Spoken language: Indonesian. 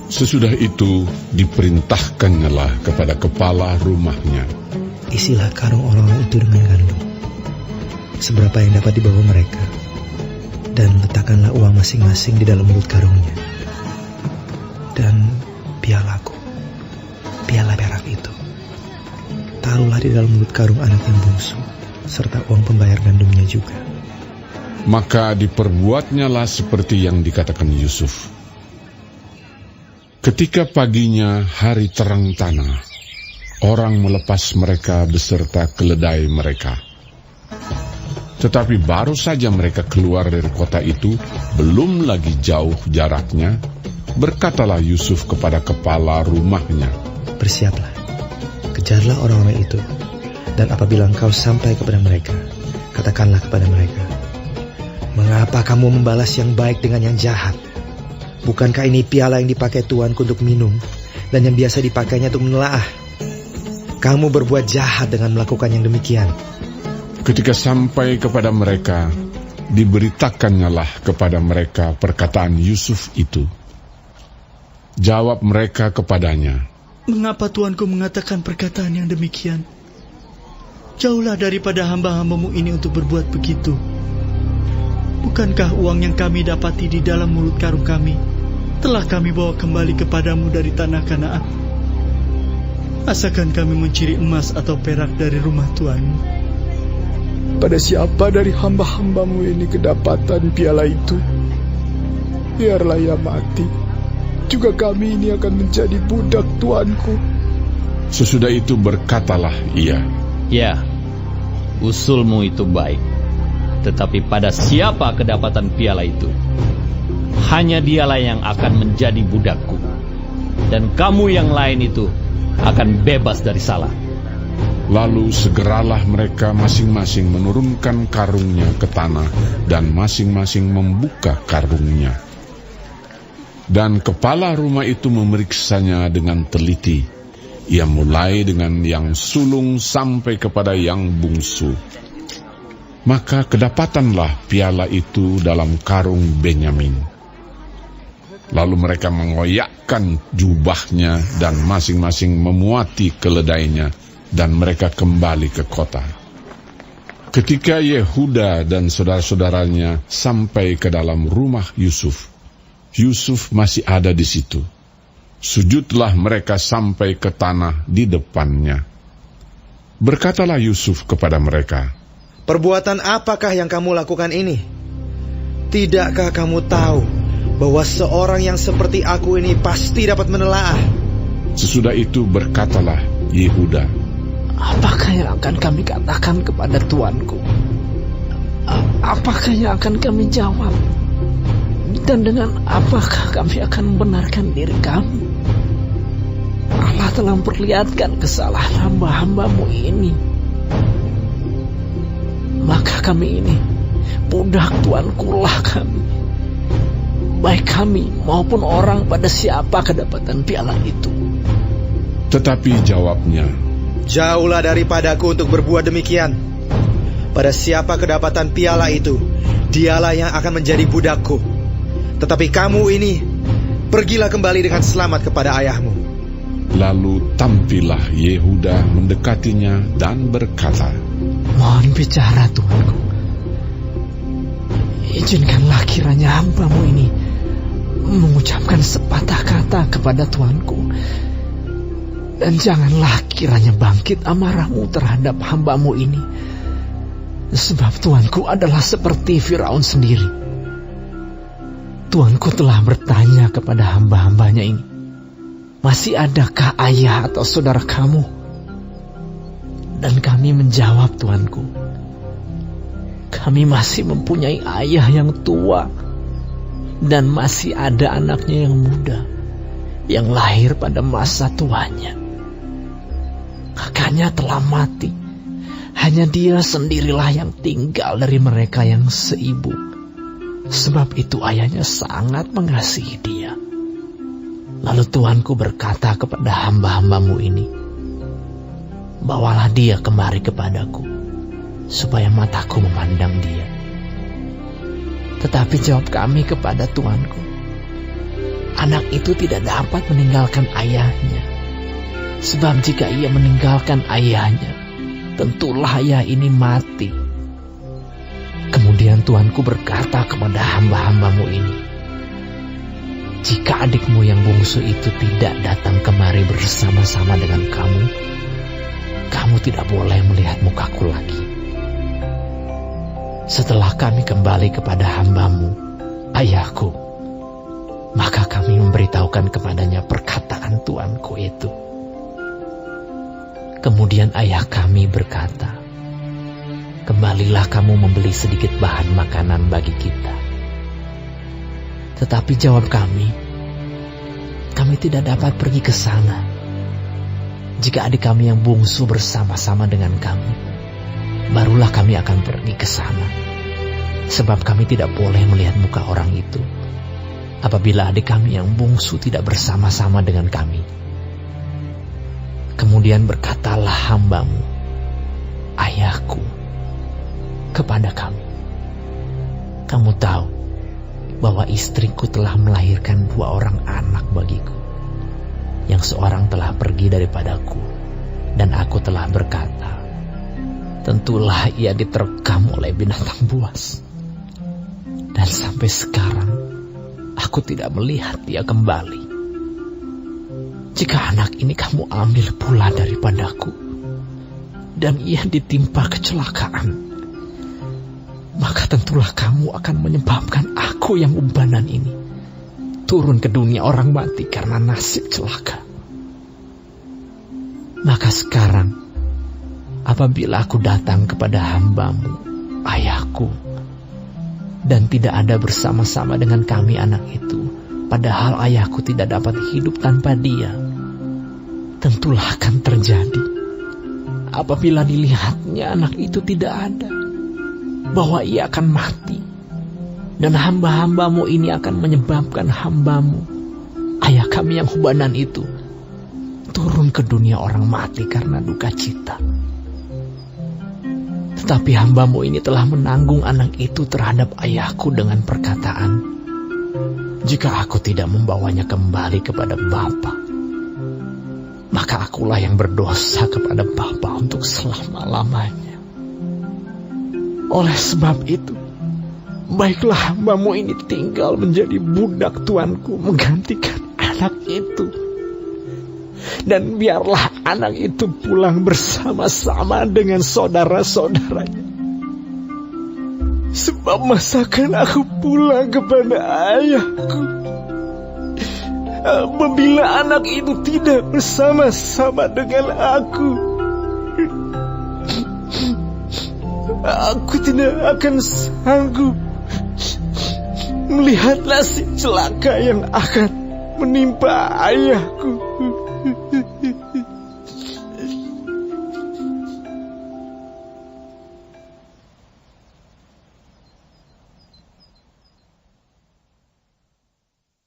Sesudah itu diperintahkannyalah kepada kepala rumahnya, isilah karung orang-orang itu dengan gandum, seberapa yang dapat dibawa mereka, dan letakkanlah uang masing-masing di dalam mulut karungnya. Dan pialaku, piala perak itu, taruhlah di dalam mulut karung anak yang bungsu, serta uang pembayar gandumnya juga. Maka diperbuatnyalah seperti yang dikatakan Yusuf. Ketika paginya hari terang tanah, orang melepas mereka beserta keledai mereka. Tetapi baru saja mereka keluar dari kota itu, belum lagi jauh jaraknya, berkatalah Yusuf kepada kepala rumahnya, bersiaplah, kejarlah orang-orang itu, dan apabila engkau sampai kepada mereka, katakanlah kepada mereka, mengapa kamu membalas yang baik dengan yang jahat? Bukankah ini piala yang dipakai tuanku untuk minum, dan yang biasa dipakainya untuk menelaah? Kamu berbuat jahat dengan melakukan yang demikian. Ketika sampai kepada mereka, diberitakannyalah kepada mereka perkataan Yusuf itu. Jawab mereka kepadanya, mengapa tuanku mengatakan perkataan yang demikian? Jauhlah daripada hamba-hambamu ini untuk berbuat begitu. Bukankah uang yang kami dapati di dalam mulut karung kami telah kami bawa kembali kepadamu dari tanah Kanaan? Asakan kami mencuri emas atau perak dari rumah tuanmu? Pada siapa dari hamba-hambamu ini kedapatan piala itu? Biarlah ia mati, juga kami ini akan menjadi budak tuanku. Sesudah itu berkatalah ia, ya, usulmu itu baik. Tetapi pada siapa kedapatan piala itu, hanya dialah yang akan menjadi budakku, dan kamu yang lain itu akan bebas dari salah. Lalu segeralah mereka masing-masing menurunkan karungnya ke tanah, dan masing-masing membuka karungnya. Dan kepala rumah itu memeriksanya dengan teliti. Ia mulai dengan yang sulung sampai kepada yang bungsu. Maka kedapatanlah piala itu dalam karung Benyamin. Lalu mereka mengoyakkan jubahnya dan masing-masing memuati keledainya, dan mereka kembali ke kota. Ketika Yehuda dan saudara-saudaranya sampai ke dalam rumah Yusuf, Yusuf masih ada di situ. Sujudlah mereka sampai ke tanah di depannya. Berkatalah Yusuf kepada mereka, perbuatan apakah yang kamu lakukan ini? Tidakkah kamu tahu bahwa seorang yang seperti aku ini pasti dapat menelaah? Sesudah itu berkatalah Yehuda, apakah yang akan kami katakan kepada tuanku? Apakah yang akan kami jawab? Dan dengan apakah kami akan membenarkan diri kami? Allah telah memperlihatkan kesalahan hamba-hambamu ini. Maka kami ini budak tuanku lah kami, baik kami maupun orang pada siapa kedapatan piala itu. Tetapi jawabnya, jauhlah daripadaku untuk berbuat demikian. Pada siapa kedapatan piala itu, dialah yang akan menjadi budakku. Tetapi kamu ini, pergilah kembali dengan selamat kepada ayahmu. Lalu tampillah Yehuda mendekatinya dan berkata, mohon bicara tuanku. Izinkanlah kiranya hambamu ini mengucapkan sepatah kata kepada tuanku. Dan janganlah kiranya bangkit amarahmu terhadap hambamu ini. Sebab tuanku adalah seperti Firaun sendiri. Tuanku telah bertanya kepada hamba-hambanya ini, masih adakah ayah atau saudara kamu? Dan kami menjawab, tuanku, kami masih mempunyai ayah yang tua, dan masih ada anaknya yang muda, yang lahir pada masa tuanya. Kakaknya telah mati, hanya dia sendirilah yang tinggal dari mereka yang seibu. Sebab itu ayahnya sangat mengasihi dia. Lalu tuanku berkata kepada hamba-hambamu ini, bawalah dia kemari kepadaku, supaya mataku memandang dia. Tetapi jawab kami kepada tuanku, anak itu tidak dapat meninggalkan ayahnya. Sebab jika ia meninggalkan ayahnya, tentulah ayah ini mati. Kemudian Tuanku berkata kepada hamba-hambamu ini, jika adikmu yang bungsu itu tidak datang kemari bersama-sama dengan kamu, kamu tidak boleh melihat mukaku lagi. Setelah kami kembali kepada hambamu, ayahku, maka kami memberitahukan kepadanya perkataan tuanku itu. Kemudian ayah kami berkata, kembalilah kamu membeli sedikit bahan makanan bagi kita. Tetapi jawab kami tidak dapat pergi ke sana. Jika adik kami yang bungsu bersama-sama dengan kami, barulah kami akan pergi ke sana. Sebab kami tidak boleh melihat muka orang itu apabila adik kami yang bungsu tidak bersama-sama dengan kami. Kemudian berkatalah hambamu, ayahku, kepada kami, kamu tahu bahwa istriku telah melahirkan 2 orang anak bagiku. Yang seorang telah pergi daripadaku, dan aku telah berkata, tentulah ia diterkam oleh binatang buas. Dan sampai sekarang, aku tidak melihat dia kembali. Jika anak ini kamu ambil pula daripadaku, dan ia ditimpa kecelakaan, maka tentulah kamu akan menyebabkan aku yang umbanan ini turun ke dunia orang mati karena nasib celaka. Maka sekarang, apabila aku datang kepada hambamu, ayahku, dan tidak ada bersama-sama dengan kami anak itu, padahal ayahku tidak dapat hidup tanpa dia, tentulah akan terjadi apabila dilihatnya anak itu tidak ada, bahwa ia akan mati. Dan hamba-hambamu ini akan menyebabkan hambamu, ayah kami yang hubanan itu, turun ke dunia orang mati karena duka cita. Tetapi hambamu ini telah menanggung anak itu terhadap ayahku dengan perkataan, jika aku tidak membawanya kembali kepada Bapa, maka akulah yang berdosa kepada Bapa untuk selama-lamanya. Oleh sebab itu, baiklah hambamu ini tinggal menjadi budak tuanku menggantikan anak itu. Dan biarlah anak itu pulang bersama-sama dengan saudara-saudaranya. Sebab masakan aku pulang kepada ayahku apabila anak itu tidak bersama-sama dengan aku. Aku tidak akan sanggup melihat nasib celaka yang akan menimpa ayahku.